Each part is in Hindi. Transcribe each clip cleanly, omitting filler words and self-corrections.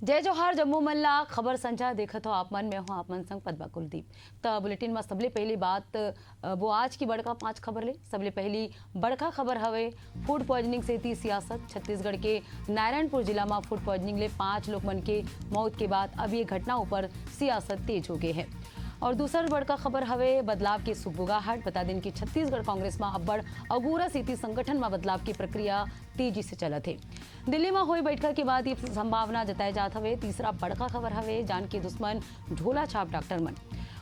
जय जोहार जम्मू मल्ला खबर संचार देखत हो आप मन में हो आप मन संग पदबा कुलदीप। तो बुलेटिन में सबले पहली बात वो आज की बड़का 5 खबर ले। सबले पहली बड़का खबर हवे फूड पॉइजनिंग से थी सियासत। छत्तीसगढ़ के नारायणपुर जिला में फूड पॉइजनिंग ले 5 लोग मन के मौत के बाद अब ये घटना ऊपर सियासत तेज हो गई है। और दूसरा बड़का खबर हवे बदलाव की सुबुगाहट। बता दें कि छत्तीसगढ़ कांग्रेस में अब्बड़ अगूरा सीती संगठन में बदलाव की प्रक्रिया तेजी से चलत है। दिल्ली में हुई बैठक के बाद ये संभावना जताई जात हवे। तीसरा बड़का खबर हवे जान के दुश्मन झोला छाप डॉक्टर मन।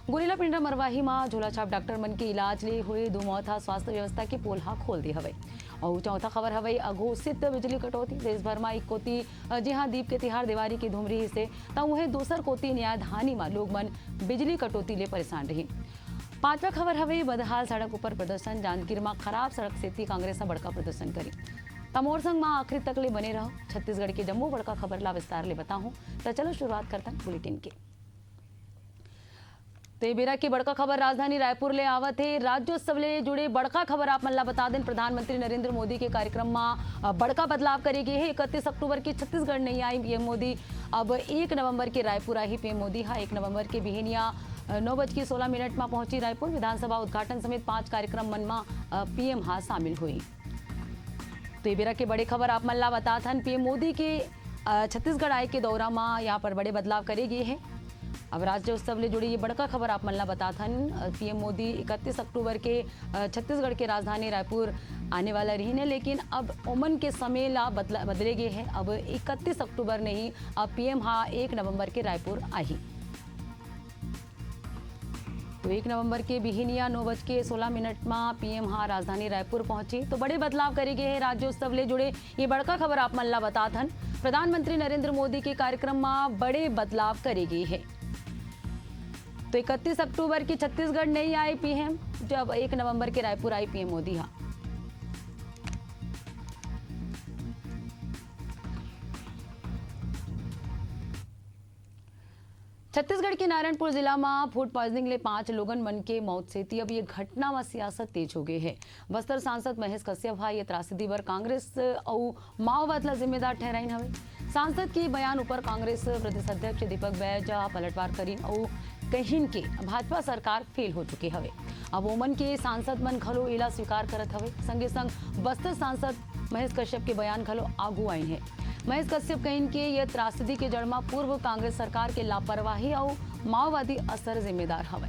गुरीला पिंडा मरवाही में झोला छाप डॉक्टर मन के इलाज ले हुए 2 मौत स्वास्थ्य व्यवस्था के पोलहा खोल दी हवे। और चौथा खबर हवे अघोषित बिजली कटौती। देश भर में एक कोती जी हाँ दीप के तिहार दिवाली की धुमरी से वह दूसर कोती न्यायधानी में लोग मन बिजली कटौती ले परेशान रही। पांचवा खबर हवे बदहाल सड़क ऊपर प्रदर्शन। जांजगीर में खराब सड़क से कांग्रेस बड़का प्रदर्शन करी। तमोर संग में आखिरी तक ले बने रहो। छत्तीसगढ़ के जम्मू बड़का खबर ला विस्तार ले बताऊं तो चलो शुरुआत करता बुलेटिन के। तो बेरा की बड़का खबर राजधानी रायपुर ले आवत है। राज्योत्सव ले जुड़े बड़का खबर आप मन ला बता दें। प्रधानमंत्री नरेंद्र मोदी के कार्यक्रम में बड़का बदलाव करेगी है। 31 अक्टूबर की छत्तीसगढ़ नहीं आई पीएम मोदी। अब 1 नवंबर के रायपुर आई पीएम मोदी। हाँ 1 नवंबर के बिहनिया 9:16 में पहुंची रायपुर। विधानसभा उद्घाटन समेत 5 कार्यक्रम मन में पीएम हाँ शामिल हुई। तो बेरा के बड़े खबर आप मन ला बता था पीएम मोदी के छत्तीसगढ़ आए के दौरा में यहाँ पर बड़े बदलाव करेगी है। अब राज्योत्सव ले जुड़ी ये बड़का खबर आप मन ला बता था पीएम मोदी 31 अक्टूबर के छत्तीसगढ़ के राजधानी रायपुर आने वाला रही ने, लेकिन अब ओमन के समय ला बदले गए हैं। अब 31 अक्टूबर नहीं अब पीएम हाँ 1 नवंबर के रायपुर आई। तो 1 नवंबर के बिहनिया 9:16 में पीएम हाँ राजधानी रायपुर पहुंची। तो बड़े बदलाव करेंगे है राज्योत्सव ले जुड़े ये बड़का खबर आप मन ला बता था। प्रधानमंत्री नरेंद्र मोदी के कार्यक्रम में बड़े बदलाव करेगी है। तो 31 अक्टूबर की छत्तीसगढ़ नहीं आई पीएम, जब 1 नवंबर के रायपुर आई पीएम मोदी। हाँ छत्तीसगढ़ के नारायणपुर जिला में फूड पॉइजनिंग ले 5 लोगन मन के मौत से थी। अब ये घटना में सियासत तेज हो गई है। बस्तर सांसद महेश कश्यप भाई ये त्रासदी पर कांग्रेस और माओवाद ला जिम्मेदार ठहराइन हवे। सांसद के बयान ऊपर कांग्रेस प्रदेश अध्यक्ष दीपक बैज पलटवार करीन और कहीं के भाजपा सरकार फेल हो चुके हवे। अब ओमन के सांसद मन घलो इला स्वीकार करत हवे। संगे संग बस्तर सांसद महेश कश्यप के बयान घलो आगू आइन है। महेश कश्यप कहीं के ये त्रासदी के जड़ में पूर्व कांग्रेस सरकार के लापरवाही और माओवादी असर जिम्मेदार हवे।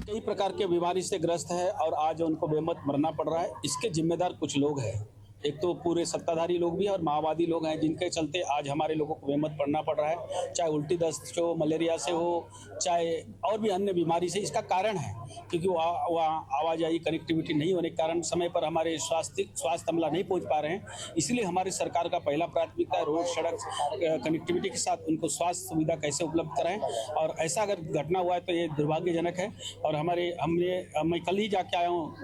कई प्रकार के बीमारी से ग्रस्त है और आज उनको बेमौत मरना पड़ रहा है। इसके जिम्मेदार कुछ लोग हैं। एक तो पूरे सत्ताधारी लोग भी और माओवादी लोग हैं, जिनके चलते आज हमारे लोगों को बेमौत पड़ना पड़ रहा है। चाहे उल्टी दस्त हो, मलेरिया से हो, चाहे और भी अन्य बीमारी से। इसका कारण है क्योंकि वहाँ आवाजाही कनेक्टिविटी नहीं होने के कारण समय पर हमारे स्वास्थ्य अमला नहीं पहुँच पा रहे हैं। इसलिए हमारी सरकार का पहला प्राथमिकता है रोड सड़क कनेक्टिविटी के साथ उनको स्वास्थ्य सुविधा कैसे उपलब्ध कराएं। और ऐसा अगर घटना हुआ है तो ये दुर्भाग्यजनक है। और मैं कल ही जाके आया हूँ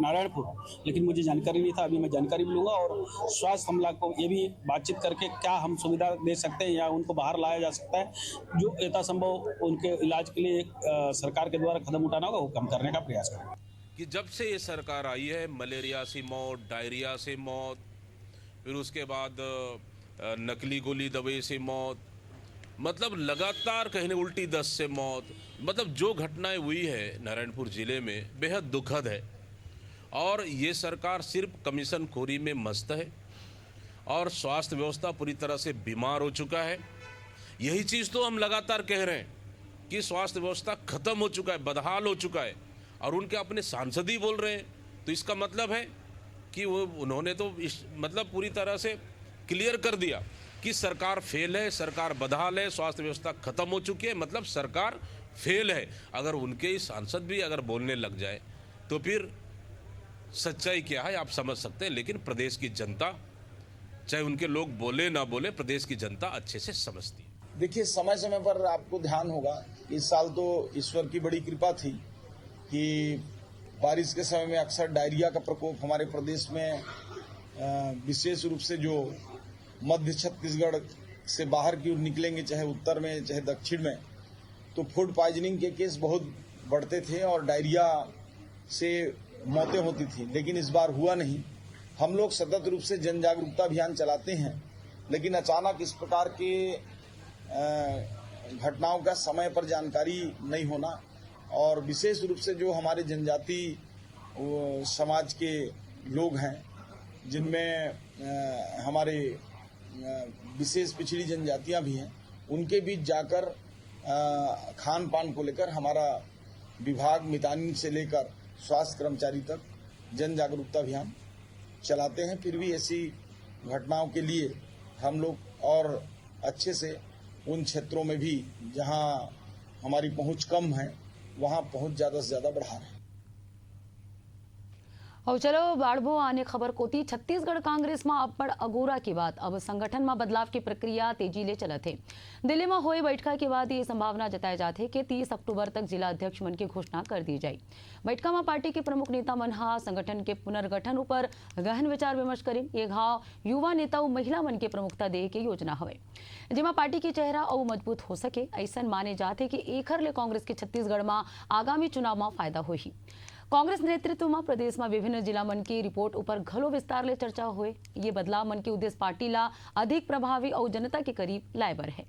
नारायणपुर, लेकिन मुझे जानकारी नहीं था। अभी जानकारी भी लूंगा और स्वास्थ्य अमला को ये भी बातचीत करके क्या हम सुविधा दे सकते हैं या उनको बाहर लाया जा सकता है, जो यथासंभव उनके इलाज के लिए सरकार के द्वारा कदम उठाना होगा वो कम करने का प्रयास करें। कि जब से ये सरकार आई है मलेरिया से मौत, डायरिया से मौत, फिर उसके बाद नकली गोली दवाई से मौत, मतलब लगातार कहीं उल्टी दस्त से मौत, मतलब जो घटनाएं हुई है नारायणपुर जिले में बेहद दुखद है। और ये सरकार सिर्फ कमीशन खोरी में मस्त है और स्वास्थ्य व्यवस्था पूरी तरह से बीमार हो चुका है। यही चीज़ तो हम लगातार कह रहे हैं कि स्वास्थ्य व्यवस्था खत्म हो चुका है, बदहाल हो चुका है, और उनके अपने सांसद ही बोल रहे हैं। तो इसका मतलब है कि उन्होंने तो मतलब पूरी तरह से क्लियर कर दिया कि सरकार फेल है, सरकार बदहाल है, स्वास्थ्य व्यवस्था खत्म हो चुकी है, मतलब सरकार फेल है। अगर उनके ही सांसद भी अगर बोलने लग जाए तो फिर सच्चाई क्या है आप समझ सकते हैं। लेकिन प्रदेश की जनता, चाहे उनके लोग बोले ना बोले, प्रदेश की जनता अच्छे से समझती है। देखिए समय समय पर आपको ध्यान होगा, इस साल तो ईश्वर की बड़ी कृपा थी कि बारिश के समय में अक्सर डायरिया का प्रकोप हमारे प्रदेश में, विशेष रूप से जो मध्य छत्तीसगढ़ से बाहर की ओर निकलेंगे, चाहे उत्तर में चाहे दक्षिण में, तो फूड पॉइजनिंग के केस बहुत बढ़ते थे और डायरिया से मौतें होती थी, लेकिन इस बार हुआ नहीं। हम लोग सतत रूप से जन जागरूकता अभियान चलाते हैं, लेकिन अचानक इस प्रकार के घटनाओं का समय पर जानकारी नहीं होना और विशेष रूप से जो हमारे जनजाति समाज के लोग हैं, जिनमें हमारे विशेष पिछड़ी जनजातियां भी हैं, उनके बीच जाकर खान पान को लेकर हमारा विभाग मितानिन से लेकर स्वास्थ्य कर्मचारी तक जन जागरूकता अभियान चलाते हैं। फिर भी ऐसी घटनाओं के लिए हम लोग और अच्छे से उन क्षेत्रों में भी जहां हमारी पहुंच कम है वहां पहुंच ज्यादा से ज्यादा बढ़ा रहे हैं। और चलो बाढ़बो आने खबर कोती छत्तीसगढ़ कांग्रेस में अब बड़ अगोरा की बात। अब संगठन में बदलाव की प्रक्रिया तेजी ले चलत है। दिल्ली में हुई बैठक के बाद ये संभावना जताई जाती है कि 30 अक्टूबर तक जिला अध्यक्ष मन की घोषणा कर दी जाए। बैठक में पार्टी के प्रमुख नेता मन हा संगठन के पुनर्गठन ऊपर गहन विचार विमर्श करें। ये घाव युवा नेता और महिला मन के प्रमुखता दे के योजना हवे, जेमा पार्टी के चेहरा और मजबूत हो सके। ऐसा माने जाते कि एखर ले कांग्रेस के छत्तीसगढ़ में आगामी चुनाव में फायदा होही। कांग्रेस नेतृत्व में प्रदेश में विभिन्न जिला मन की रिपोर्ट ऊपर घलो विस्तार ले चर्चा हुए। ये बदलाव मन के उद्देश्य पार्टी ला अधिक प्रभावी और जनता के करीब लायबर है।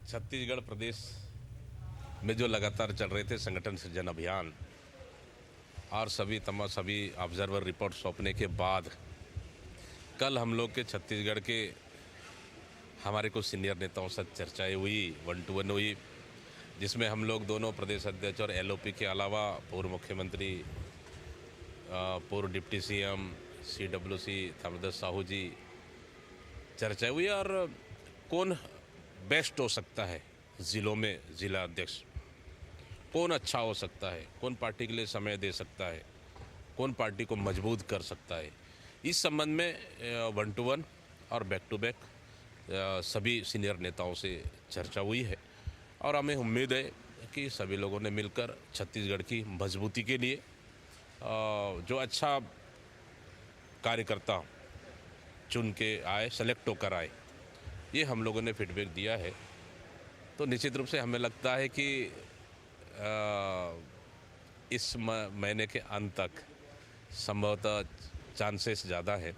छत्तीसगढ़ प्रदेश में जो लगातार चल रहे थे संगठन सृजन अभियान और सभी ऑब्जर्वर रिपोर्ट सौंपने के बाद कल हम लोग के छत्तीसगढ़ के हमारे कुछ सीनियर नेताओं से चर्चाएं हुई, 1-to-1 हुई, जिसमें हम लोग दोनों प्रदेश अध्यक्ष और एलओपी के अलावा पूर्व मुख्यमंत्री, पूर्व deputy CM, CWC Tamradhwaj Sahu ji चर्चा हुई और कौन बेस्ट हो सकता है ज़िलों में ज़िला अध्यक्ष, कौन अच्छा हो सकता है, कौन पार्टी के लिए समय दे सकता है, कौन पार्टी को मजबूत कर सकता है। इस संबंध में 1-to-1 और बैक टू बैक सभी सीनियर नेताओं से चर्चा हुई है और हमें उम्मीद है कि सभी लोगों ने मिलकर छत्तीसगढ़ की मजबूती के लिए जो अच्छा कार्यकर्ता चुन के आए, सेलेक्ट होकर आए, ये हम लोगों ने फीडबैक दिया है। तो निश्चित रूप से हमें लगता है कि इस महीने के अंत तक संभवतः चांसेस ज़्यादा है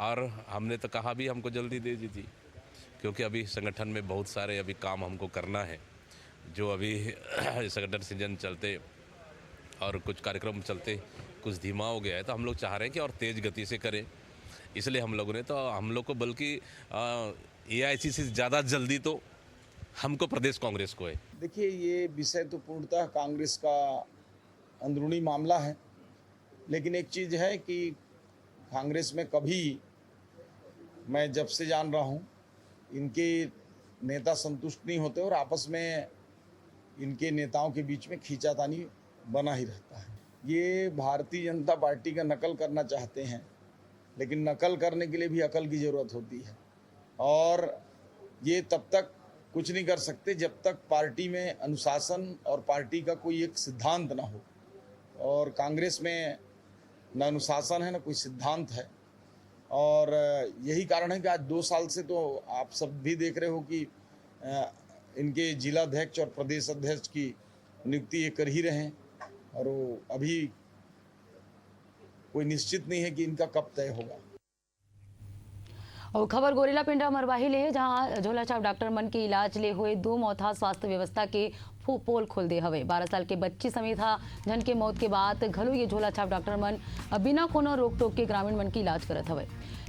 और हमने तो कहा भी हमको जल्दी दे दीजिए, क्योंकि अभी संगठन में बहुत सारे अभी काम हमको करना है। जो अभी संगठन सृजन चलते और कुछ कार्यक्रम चलते कुछ धीमा हो गया है, तो हम लोग चाह रहे हैं कि और तेज़ गति से करें। इसलिए हम लोगों ने तो हम लोग को बल्कि AIC से ज़्यादा जल्दी तो हमको प्रदेश कांग्रेस को है। देखिए, ये विषय तो पूर्णतः कांग्रेस का अंदरूनी मामला है, लेकिन एक चीज़ है कि कांग्रेस में कभी, मैं जब से जान रहा हूँ, इनके नेता संतुष्ट नहीं होते और आपस में इनके नेताओं के बीच में खींचातानी बना ही रहता है। ये भारतीय जनता पार्टी का नकल करना चाहते हैं, लेकिन नकल करने के लिए भी अकल की ज़रूरत होती है और ये तब तक कुछ नहीं कर सकते जब तक पार्टी में अनुशासन और पार्टी का कोई एक सिद्धांत ना हो। और कांग्रेस में न अनुशासन है न कोई सिद्धांत है और यही कारण है कि आज 2 साल से तो आप सब भी देख रहे हो कि इनके जिला अध्यक्ष और प्रदेश अध्यक्ष की नियुक्ति ये कर ही रहे हैं और वो अभी कोई निश्चित नहीं है कि इनका कब तय होगा। और खबर गोरेला पिंडा मरवाही ले, जहां झोलाछाप डॉक्टर मन के इलाज ले हुए 2 मौत स्वास्थ्य व्यवस्था के पोल खोल दे हवे। 12 साल के बच्ची समेत जन के मौत के बाद घलो ये झोलाछाप डॉक्टर मन बिना कोनो रोक टोक के ग्रामीण मन की इलाज करत हवे।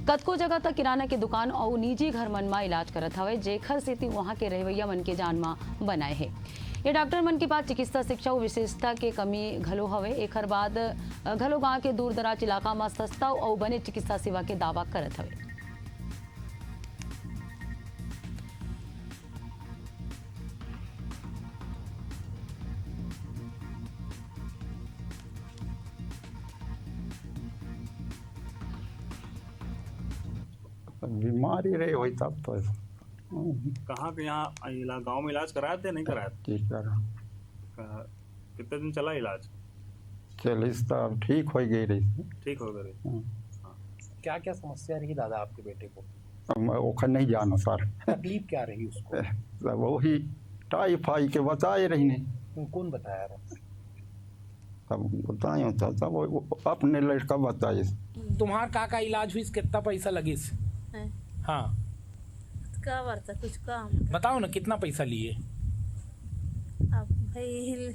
कतको जगह तक किराना के दुकान और निजी घर मन में इलाज करत हवे, जेखर सेती वहां के रहवैया मन के जान में बनाए है। ये डॉक्टर मन के पास चिकित्सा शिक्षा और विशेषता के कमी घलो हवे। एखर बाद घलो गांव के दूर दराज इलाका में सस्ता और बने चिकित्सा सेवा के दावा करत हवे। बीमारी रही हुई तब तो कहाँ के यहाँ गांव में इलाज कराए थे, नहीं कराए थे? ठीक करा। कितने दिन चला इलाज? 40 तो अब ठीक हो गई रही। ठीक हो गई। क्या क्या समस्या रही दादा आपके बेटे को? ओखर नहीं जानो सर। तकलीफ क्या रही उसको? सब वही टाइफाई के बताए रही ने, कौन बताया रहा? तब बतायो था तब वो अपने लड़का बताए। तुम्हार का इलाज हुई, कितना पैसा लगी? हैं? हाँ का बरता कुछ काम बताओ ना, कितना पैसा लिए? अब भाई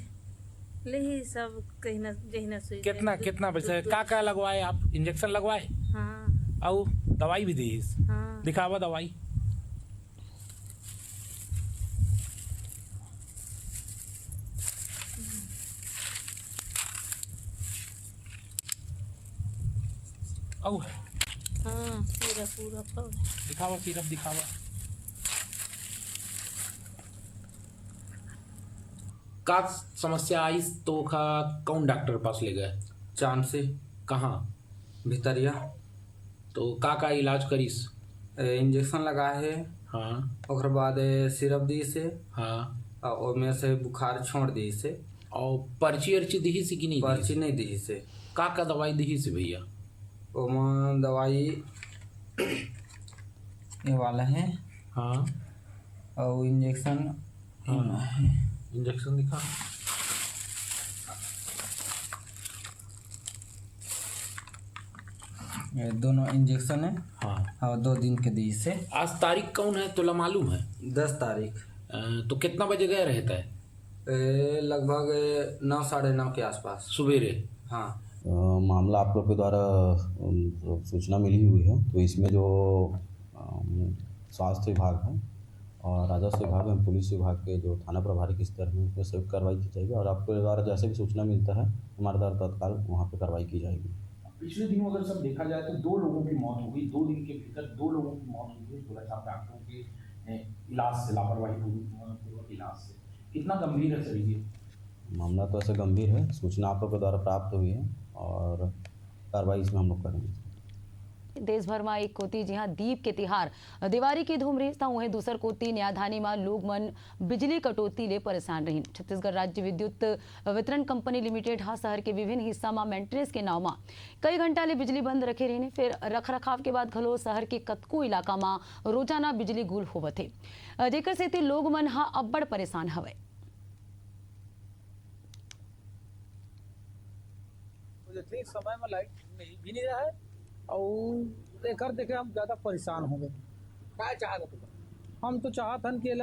ले ही सब कहीं ना सुई कितना कितना पैसा? का लगवाए आप? इंजेक्शन लगवाए हाँ और दवाई भी दी? हाँ दिखावा दवाई। औ हाँ पूरा पूरा सब दिखावा, सिरप दिखावा। का समस्या आई तो कौन डॉक्टर के पास ले गए? चांद से कहाँ? भितरिया तो का इलाज करीस? इंजेक्शन लगाए है, हाँ ओकर बाद सिरप दी से हाँ। और में से बुखार छोड़ दी से। और पर्ची अर्ची दी से कि नहीं? पर्ची नहीं दी से। का दवाई दी से भैया? ओमा दवाई ये वाला है हाँ और इंजेक्शन। हाँ इंजेक्शन दिखा। ये दोनों इंजेक्शन है हाँ और 2 दिन के दी से। आज तारीख कौन है तोला मालूम है? 10 तारीख। तो कितना बजे गए रहता है? लगभग 9 साढ़े 9 के आसपास सवेरे। हाँ। मामला आप लोग के द्वारा सूचना मिली हुई है, तो इसमें जो स्वास्थ्य विभाग है और राजस्व विभाग एवं पुलिस विभाग के जो थाना प्रभारी के स्तर में उसमें संयुक्त कार्रवाई की जाएगी और आपके द्वारा जैसे भी सूचना मिलता है हमारे द्वारा तत्काल वहाँ पे कार्रवाई की जाएगी। पिछले दिनों अगर सब देखा जाए तो 2 लोगों की मौत हो गई, 2 दिन के भीतर 2 लोगों की मौत हो गई सुरक्षा डॉक्टरों के इलाज से, लापरवाही पूर्वक इलाज से। कितना गंभीर है सर ये मामला? तो ऐसे गंभीर है, सूचना आप लोग के द्वारा प्राप्त हुई है और कार्रवाई इसमें हम लोग करेंगे। देश भर में एक कोती जी हाँ दीप के तिहार दिवाली की धूम रही वहीं दूसर कोती न्यायधानी में लोग मन बिजली कटौती ले परेशान रही। छत्तीसगढ़ राज्य विद्युत वितरण कंपनी लिमिटेड हाँ शहर के विभिन्न हिस्सा में मेंटेनेंस के नाव में कई घंटा ले बिजली बंद रखे रही, फिर रख रखाव के बाद घलो शहर के कतको इलाका में रोजाना बिजली गुल होवत है, जेकर सेती लोग मन हाँ अब्बड़ परेशान हवे। जितनी समय में लाइट नहीं भी नहीं रहा है और देकर देखे हम ज़्यादा परेशान हो गए। क्या चाहते हम तो चाहत हन कि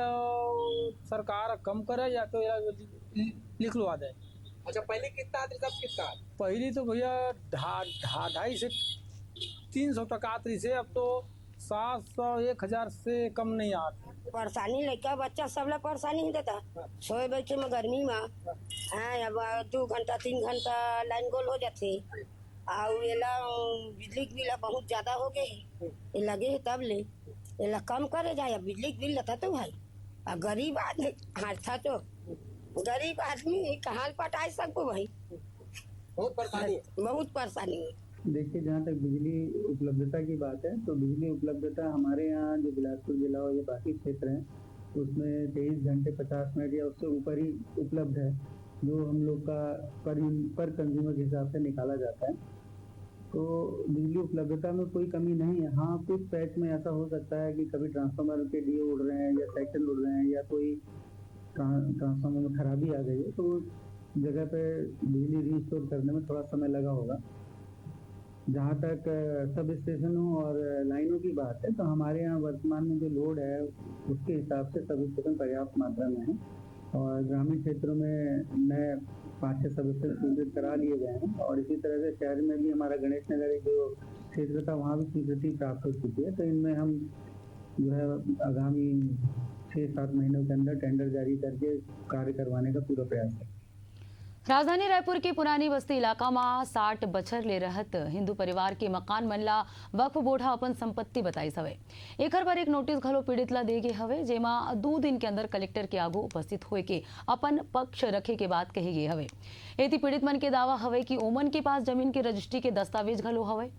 सरकार कम करे या तो लिख लवा दे। अच्छा पहले कितना आती सब कितना? पहले तो भैया 250 से 300 तक आती से, अब तो 700 1000 से कम नहीं आती। परेशानी लड़का बच्चा सब लोग परेशानी ही देता सोए बैठे में गर्मी में। हाँ अब 2 घंटा 3 घंटा लाइन गोल हो जाते और एला बिजली के बिल बहुत ज्यादा हो गए ये लगे है तब ले एला कम करे जाए। बिजली के बिल लेता तो भाई और गरीब आदमी हारता तो गरीब आदमी कहाँ पटाए सबको भाई, बहुत परेशानी है। देखिए जहाँ तक बिजली उपलब्धता की बात है तो बिजली उपलब्धता हमारे यहाँ जो बिलासपुर जिला और ये बाकी क्षेत्र हैं उसमें 23 घंटे 50 मिनट या उससे ऊपर ही उपलब्ध है, जो हम लोग का पर कंज्यूमर के हिसाब से निकाला जाता है। तो बिजली उपलब्धता में कोई कमी नहीं है। हाँ कुछ पैच में ऐसा हो सकता है कि कभी ट्रांसफार्मर के दिए उड़ रहे हैं या सेक्शन उड़ रहे हैं या कोई ट्रांसफार्मर में खराबी आ गई है तो जगह पे बिजली रीस्टोर करने में थोड़ा समय लगा होगा। जहाँ तक सब स्टेशनों और लाइनों की बात है तो हमारे यहाँ वर्तमान में जो लोड है उसके हिसाब से सब स्टेशन पर्याप्त मात्रा में है और ग्रामीण क्षेत्रों में नए 5-6 सब स्टेशन करा लिए गए हैं और इसी तरह से शहर में भी हमारा गणेश नगर एक जो क्षेत्र था वहाँ भी स्वीकृति प्राप्त हो चुकी है। तो इनमें हम जो है आगामी 6-7 महीनों के अंदर टेंडर जारी करके कार्य करवाने का पूरा प्रयास है। राजधानी रायपुर के पुरानी बस्ती इलाका में 60 बछर ले रहत हिंदू परिवार के मकान मन ला वक्फ बोर्ड ह अपन संपत्ति बताइस हवे। एकर पर एक नोटिस घलो पीड़ित ला दे गे हवे, जेमा 2 दिन के अंदर कलेक्टर के आगू उपस्थित होए के अपन पक्ष रखे के बात कही गई हवे। एती पीड़ित मन के दावा हवे कि ओमन के पास जमीन के रजिस्ट्री के दस्तावेज घलो हवे।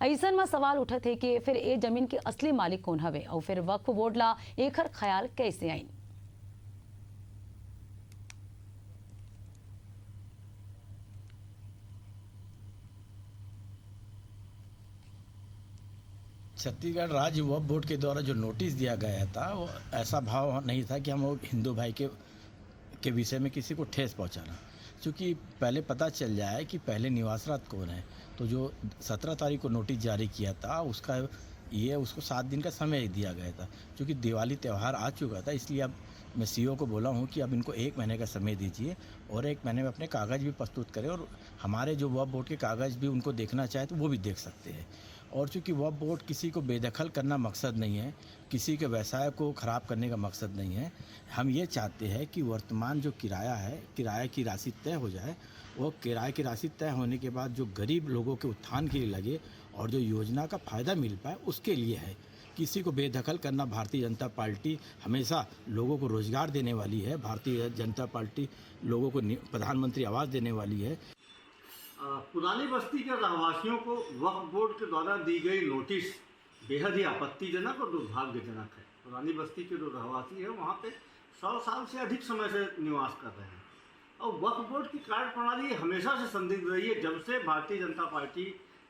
ऐसन में सवाल उठत है कि फिर ए जमीन के असली मालिक कौन हवे और फिर वक्फ बोर्ड ला एकर ख्याल कैसे आइन। छत्तीसगढ़ राज्य वक्फ बोर्ड के द्वारा जो नोटिस दिया गया था वो ऐसा भाव नहीं था कि हम वो हिंदू भाई के विषय में किसी को ठेस पहुंचाना, क्योंकि पहले पता चल जाए कि पहले निवासरत कौन है। तो जो 17 तारीख को नोटिस जारी किया था उसको 7 दिन का समय दिया गया था, क्योंकि दिवाली त्यौहार आ चुका था। इसलिए अब मैं सीईओ को बोला हूँ कि अब इनको 1 महीने का समय दीजिए और 1 महीने में अपने कागज़ भी प्रस्तुत करें, और हमारे जो वक्फ बोर्ड के कागज़ भी उनको देखना चाहे तो वो भी देख सकते हैं। और चूँकि वक्फ बोर्ड किसी को बेदखल करना मकसद नहीं है, किसी के व्यवसाय को ख़राब करने का मकसद नहीं है। हम ये चाहते हैं कि वर्तमान जो किराया है, किराए की राशि तय हो जाए। वो किराए की राशि तय होने के बाद जो गरीब लोगों के उत्थान के लिए लगे और जो योजना का फ़ायदा मिल पाए उसके लिए है। किसी को बेदखल करना, भारतीय जनता पार्टी हमेशा लोगों को रोज़गार देने वाली है। भारतीय जनता पार्टी लोगों को प्रधानमंत्री आवास देने वाली है। पुरानी बस्ती के रहवासियों को वक्फ बोर्ड के द्वारा दी गई नोटिस बेहद ही आपत्तिजनक और दुर्भाग्यजनक है। पुरानी बस्ती के जो रहवासी है वहाँ पे 100 साल से अधिक समय से निवास कर रहे हैं, और वक्फ बोर्ड की कार्यप्रणाली हमेशा से संदिग्ध रही है। जब से भारतीय जनता पार्टी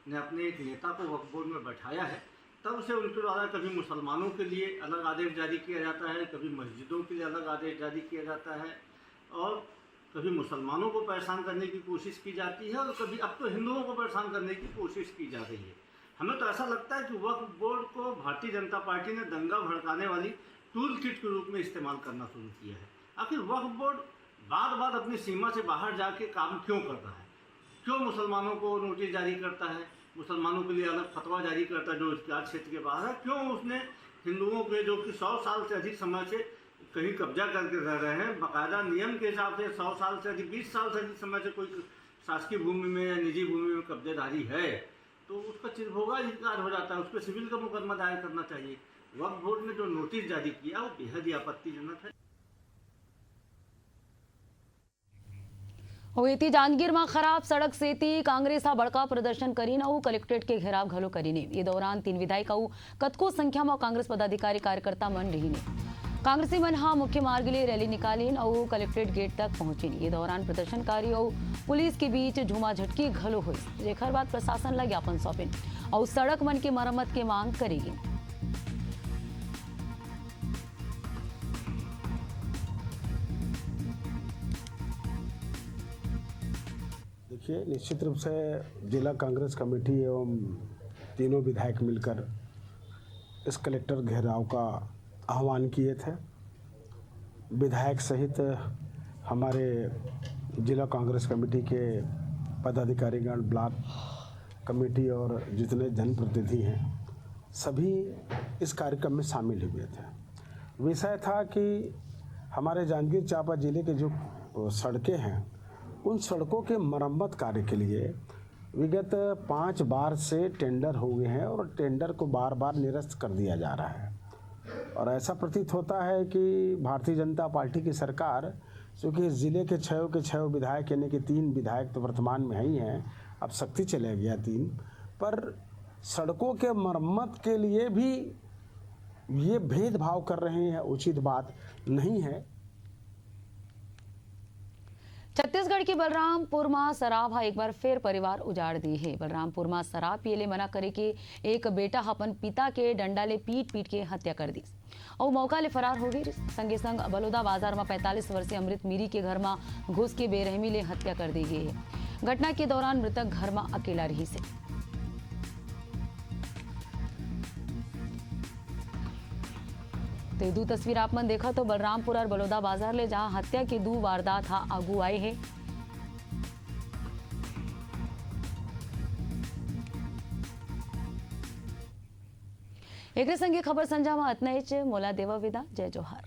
ने अपने एक नेता को वक्फ बोर्ड में बैठाया है, तब से उनके द्वारा कभी मुसलमानों के लिए अलग आदेश जारी किया जाता है, कभी मस्जिदों के लिए अलग आदेश जारी किया जाता है, और कभी मुसलमानों को परेशान करने की कोशिश की जाती है, और कभी अब तो हिंदुओं को परेशान करने की कोशिश की जा रही है। हमें तो ऐसा लगता है कि वक्फ बोर्ड को भारतीय जनता पार्टी ने दंगा भड़काने वाली टूल किट के रूप में इस्तेमाल करना शुरू किया है। आखिर वक्फ बोर्ड बार बार अपनी सीमा से बाहर जाके काम क्यों कर रहा है? क्यों मुसलमानों को नोटिस जारी करता है, मुसलमानों के लिए अलग फतवा जारी करता है जो इसके क्षेत्र के बाहर है? क्यों उसने हिंदुओं के, जो कि 100 साल से अधिक समय से कहीं कब्जा करके रह रहे हैं, बाकायदा नियम के हिसाब से 100 साल से अधिक, 20 साल से अधिक समय से कोई शासकीय भूमि में या निजी भूमि में कब्जेदारी है, तो उसका चिरभोगा अधिकार हो जाता है, उस पर सिविल का मुकदमा दायर करना चाहिए। वक्फ बोर्ड ने जो नोटिस जारी किया वो बेहद ही आपत्तिजनक है। होती जांजगीर में खराब सड़क सेती कांग्रेस बड़का प्रदर्शन करीने कलेक्ट्रेट के घेराव घलो करीने। ये दौरान 3 विधायक कतको संख्या में कांग्रेस पदाधिकारी कार्यकर्ता मन रहीने। कांग्रेसी मन मुख्य मार्ग ले रैली निकालीन और कलेक्ट्रेट गेट तक पहुंचीन। ये दौरान प्रदर्शनकारी और पुलिस के बीच झूमा झटकी घलो हुई, जेकर बाद प्रशासन ला ज्ञापन सौंपिन और सड़क मन की मरम्मत की मांग करेगी। देखिए, निश्चित रूप से जिला कांग्रेस कमेटी एवं तीनों विधायक मिलकर इस कलेक्टर घेराव का आह्वान किए थे। विधायक सहित हमारे जिला कांग्रेस कमेटी के पदाधिकारीगण, ब्लॉक कमेटी और जितने जनप्रतिनिधि हैं, सभी इस कार्यक्रम में शामिल हुए थे। विषय था कि हमारे जांजगीर चांपा जिले के जो सड़कें हैं, उन सड़कों के मरम्मत कार्य के लिए विगत 5 बार से टेंडर हो गए हैं और टेंडर को बार बार निरस्त कर दिया जा रहा है। और ऐसा प्रतीत होता है कि भारतीय जनता पार्टी की सरकार, चूँकि इस ज़िले के 6 विधायक यानी कि 3 विधायक तो वर्तमान में ही हैं, अब शक्ति चले गया 3, पर सड़कों के मरम्मत के लिए भी ये भेदभाव कर रहे हैं, उचित बात नहीं है। छत्तीसगढ़ की बलरामपुर में शराब एक बार फिर परिवार उजाड़ दी है। बलरामपुर में शराब पिए ले मना करे के एक बेटा अपन पिता के डंडा ले पीट के हत्या कर दी और मौका ले फरार हो गई। संगे संग बलौदा बाजार में 45 वर्षीय अमृत मीरी के घर में घुस के बेरहमी ले हत्या कर दी गई है। घटना के दौरान मृतक घर में अकेला रही से। तो 2 तस्वीर आप मन देखा तो बलरामपुर और बलौदा बाजार ले जहां हत्या के 2 वारदात आगू आए हैं। एक संगे खबर संजा में अतनाच मोला देवा विदा। जय जोहार।